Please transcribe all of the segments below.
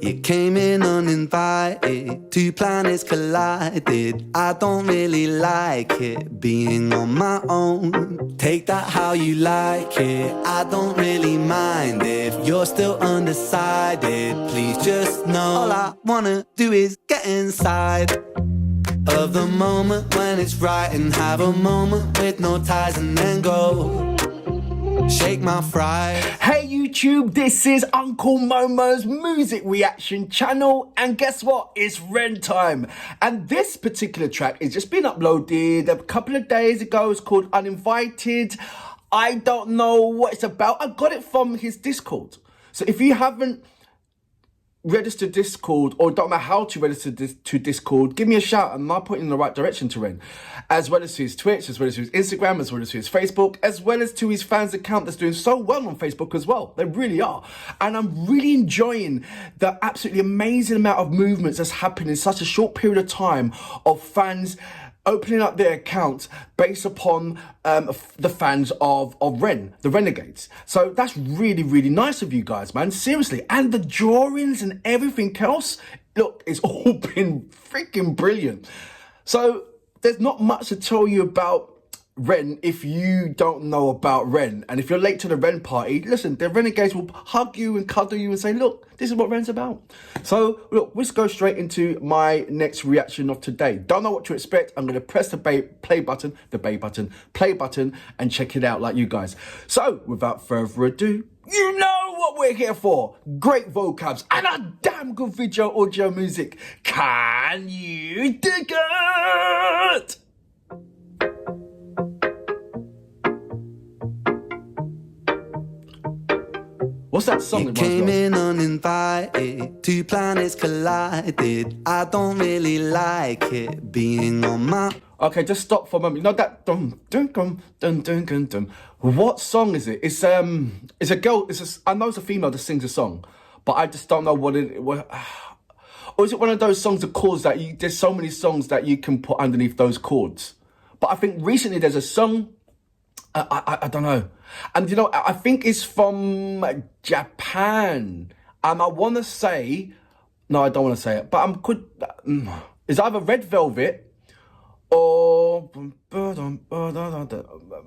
You came in uninvited, two planets collided. I don't really like it, being on my own. Take that how you like it, I don't really mind if you're still undecided. Please just know all I wanna do is get inside of the moment when it's right, and have a moment with no ties, and then go shake my fries. Hey YouTube, this is Uncle Momo's music reaction channel, and guess what? It's Ren time. And this particular track is just been uploaded a couple of days ago. It's called Uninvited. I don't know what it's about. I got it from his Discord. So if you haven't register Discord or don't know how to register to Discord, give me a shout and I'll put you in the right direction to Ren, as well as to his Twitch, as well as to his Instagram, as well as to his Facebook, as well as to his fans account that's doing so well on Facebook as well. They really are. And I'm really enjoying the absolutely amazing amount of movements that's happened in such a short period of time of fans opening up their accounts based upon the fans of Ren, the Renegades. So that's really, really nice of you guys, man. Seriously. And the drawings and everything else, look, it's all been freaking brilliant. So there's not much to tell you about Ren if you don't know about Ren. And if you're late to the Ren party, listen, the Renegades will hug you and cuddle you and say, look, this is what Ren's about. So look, let's go straight into my next reaction of today. Don't know what to expect. I'm going to press the play button, and check it out like you guys. So without further ado, you know what we're here for. Great vocabs and a damn good video audio music. Can you dig it? What's that song? You came in uninvited, two planets collided. I don't really like it, being on my... Okay, just stop for a moment. You know that dum dum dum dum dum dum dum. What song is it? It's a girl. I know it's a female that sings a song, but I just don't know what it. Or is it one of those songs, the chords that there's so many songs that you can put underneath those chords. But I think recently there's a song. I don't know. And, you know, I think it's from Japan. And I want to say... No, I don't want to say it. But it's either Red Velvet or...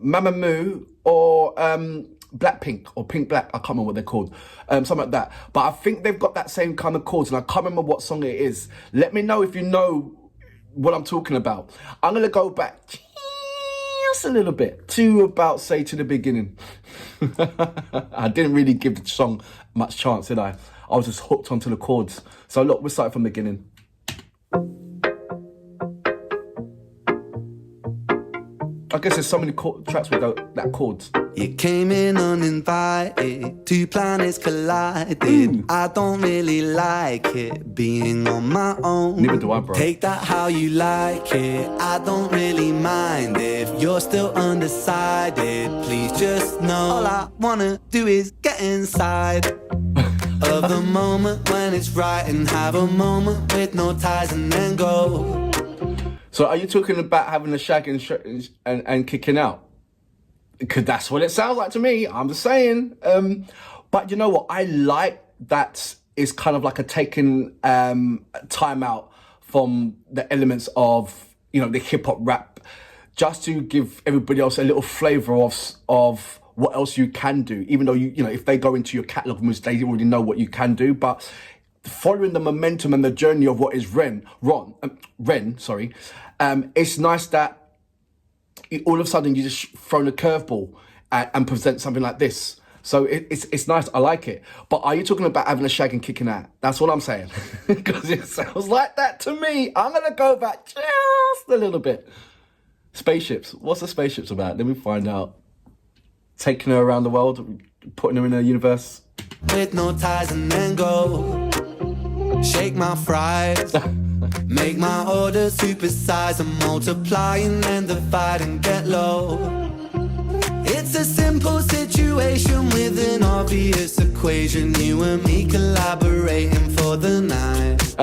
Mamamoo or Blackpink or Pink Black. I can't remember what they're called. Something like that. But I think they've got that same kind of chords. And I can't remember what song it is. Let me know if you know what I'm talking about. I'm going to go back a little bit to about, say, to the beginning. I didn't really give the song much chance, did I? I was just hooked onto the chords. So look, we'll start from the beginning. I guess there's so many tracks with that chords. You came in uninvited, two planets collided. I don't really like it, being on my own. Neither do I, bro. Take that how you like it, I don't really mind if you're still undecided. Please just know all I wanna do is get inside of the moment when it's right, and have a moment with no ties, and then go. So are you talking about having a shag and kicking out? Because that's what it sounds like to me. I'm just saying. But you know what? I like that it's kind of like a taking time out from the elements of, you know, the hip hop rap, just to give everybody else a little flavour of what else you can do. Even though you know, if they go into your catalogue of music, they already know what you can do. But following the momentum and the journey of what is Ren, it's nice that all of a sudden you just thrown a curveball and present something like this. So it's nice. I like it. But are you talking about having a shag and kicking out? That's what I'm saying. Because it sounds like that to me. I'm going to go back just a little bit. Spaceships. What's the spaceships about? Let me find out. Taking her around the world, putting her in a universe. With no ties, and then go shake my fries. Make my orders supersize, and multiply and then divide and get low. It's a simple situation with an obvious equation. You and me collaborating for the night.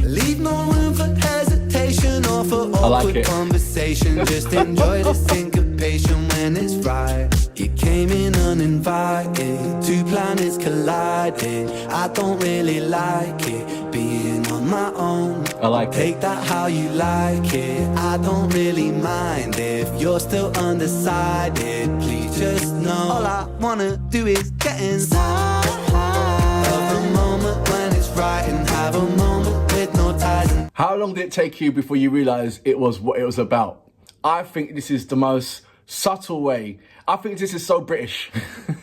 Leave no room for hesitation or for awkward conversation. Just enjoy the syncopation when it's right. You came in uninvited, two planets collided. I don't really like it, being on my own. I like it. Take that how you like it, I don't really mind. If you're still undecided, please just know all I wanna do is get inside of the moment when it's right and have a moment with no ties. How long did it take you before you realised it was what it was about? I think this is the most subtle way. I think this is so British.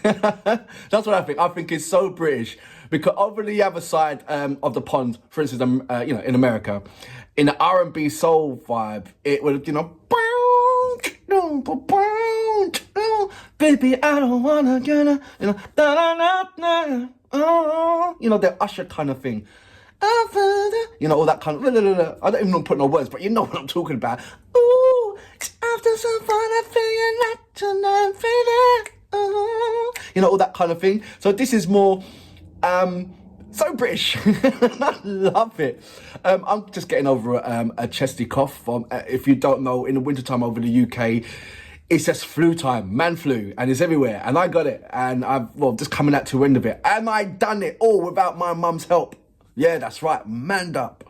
That's what I think. I think it's so British because over the other side of the pond, for instance, you know, in America, in the R&B soul vibe, it would, you know, baby, I don't wanna get a, you know, you know, the Usher kind of thing. You know, all that kind of, I don't even know put no words, but you know what I'm talking about. Ooh, after some fun, I feel like tonight, feeling. You know, all that kind of thing. So this is more, so British. I love it. I'm just getting over a chesty cough. If you don't know, in the wintertime over the UK, it's just flu time, man flu, and it's everywhere. And I got it, and I've, well, just coming out to the end of it. And I done it all without my mum's help. Yeah, that's right, manned up.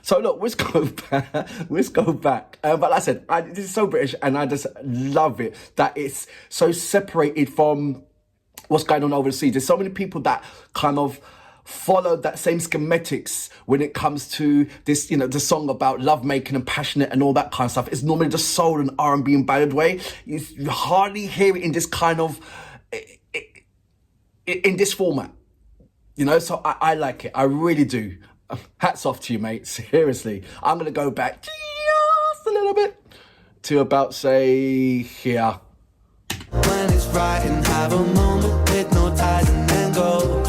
So look, let's go back. But like I said, this is so British, and I just love it that it's so separated from what's going on overseas. There's so many people that kind of follow that same schematics when it comes to this, you know, the song about love making and passionate and all that kind of stuff. It's normally just soul and R&B and ballad way. You hardly hear it in this kind of, in this format. You know, so I like it. I really do. Hats off to you, mate. Seriously. I'm going to go back just a little bit to about, say, here. When it's right and have a moment with no ties and then go.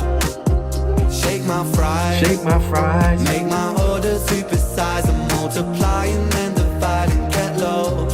Shake my fries. Shake my fries. Make my order supersize and multiply and then divide and get low.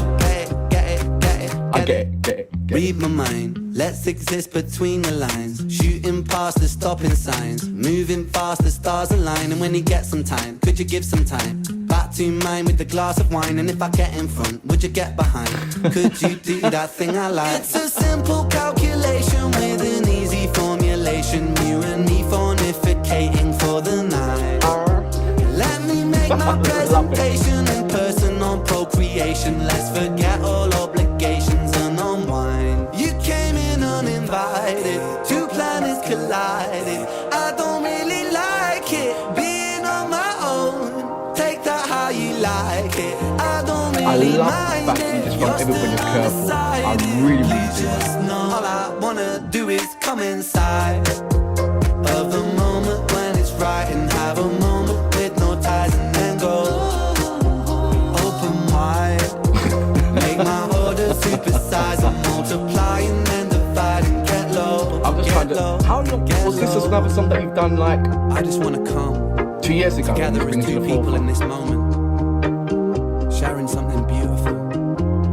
Get it. Read my mind, let's exist between the lines. Shooting past the stopping signs. Moving fast, the stars align. And when you get some time, could you give some time? Back to mine with a glass of wine. And if I get in front, would you get behind? Could you do that thing I like? It's a simple calculation with an easy formulation. You and me fornificating for the night. Let me make my presentation in personal procreation. Let's forget all obligations and unwind. You came in uninvited, two planets collided. I don't really like it, being on my own. Take that how you like it. I don't really I love the fact that you just want everybody to curveball. I really do. Just know all I wanna do is come inside of the moment when it's right and have a moment with no ties and then go open wide. Make my order supersize and multiply and then divide and get low. I'm just trying to. How long was this? Is another song that you've done like I just wanna come 2 years ago? together as two people in this moment, sharing something beautiful.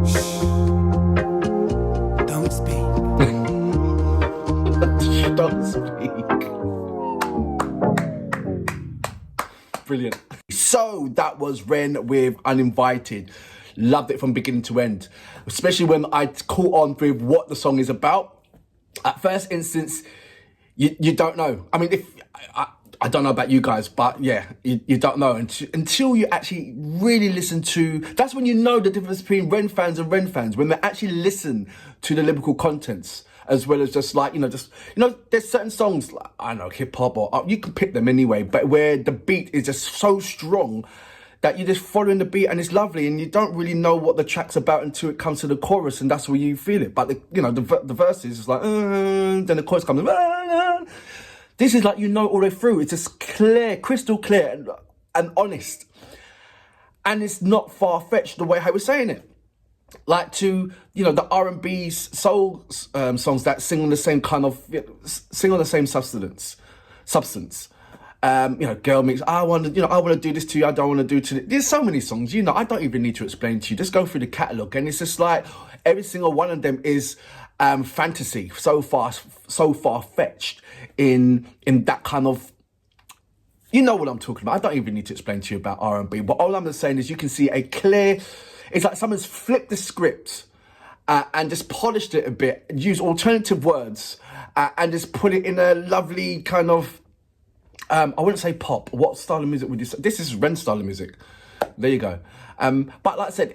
Shh. Don't speak. Don't speak. Brilliant. So that was Ren with Uninvited. Loved it from beginning to end, especially when I caught on with what the song is about. At first instance, you don't know. I mean, if I don't know about you guys, but yeah, you don't know until you actually really listen to. That's when you know the difference between Ren fans and Ren fans, when they actually listen to the lyrical contents, as well as just like, there's certain songs, like, I don't know, hip hop or you can pick them anyway, but where the beat is just so strong that you're just following the beat and it's lovely, and you don't really know what the track's about until it comes to the chorus, and that's where you feel it. But the verses is like, then the chorus comes. This is like, all the way through. It's just clear, crystal clear, and honest, and it's not far fetched the way I was saying it. Like to the R&B soul songs that sing on the same kind of sing on the same substance. Girl mix. I want to do this to you. I don't want to do to you. There's so many songs. I don't even need to explain to you. Just go through the catalogue, and it's just like every single one of them is fantasy. So far fetched in that kind of. You know what I'm talking about. I don't even need to explain to you about R&B. But all I'm just saying is you can see a clear. It's like someone's flipped the script and just polished it a bit, used alternative words, and just put it in a lovely kind of, I wouldn't say pop. What style of music would you say? This is Ren's style of music. There you go. But like I said,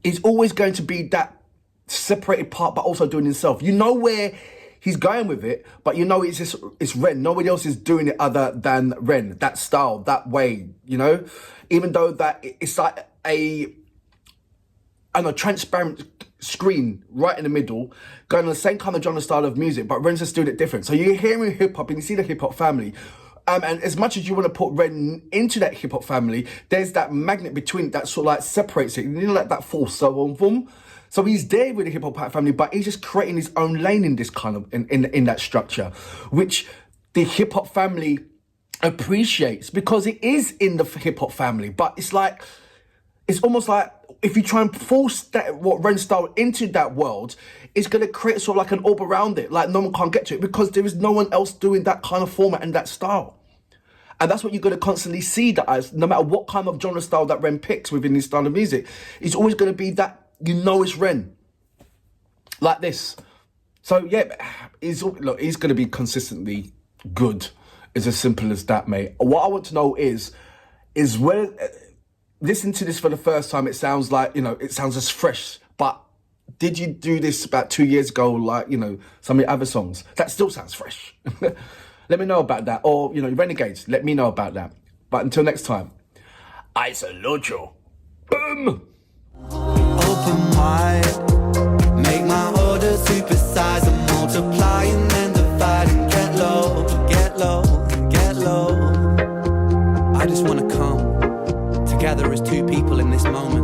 it's always going to be that separated part, but also doing himself. You know where he's going with it, but you know it's Ren. Nobody else is doing it other than Ren. That style, that way, you know? Even though that it's like a transparent screen right in the middle, going on the same kind of genre style of music, but Ren's just doing it different. So you're hearing hip hop and you see the hip hop family. And as much as you want to put Ren into that hip hop family, there's that magnet between that sort of like separates it. You know, like that force. So he's there with the hip hop family, but he's just creating his own lane in this kind of in that structure, which the hip hop family appreciates because it is in the hip hop family. But it's almost like if you try and force that what Ren style into that world, it's going to create sort of like an orb around it, like no one can't get to it because there is no one else doing that kind of format and that style. And that's what you're going to constantly see, that as no matter what kind of genre style that Ren picks within his style of music, it's always going to be that, you know, it's Ren. Like this. So yeah, he's going to be consistently good. It's as simple as that, mate. What I want to know is where, listen to this for the first time, it sounds like, you know, it sounds as fresh, but did you do this about 2 years ago, like, you know, some of your other songs? That still sounds fresh. Let me know about that. Or, you know, Renegades, let me know about that. But until next time, I salute you. Boom! Open wide, make my order supersize and multiply and then divide and get low, get low, get low. I just wanna come together as two people in this moment.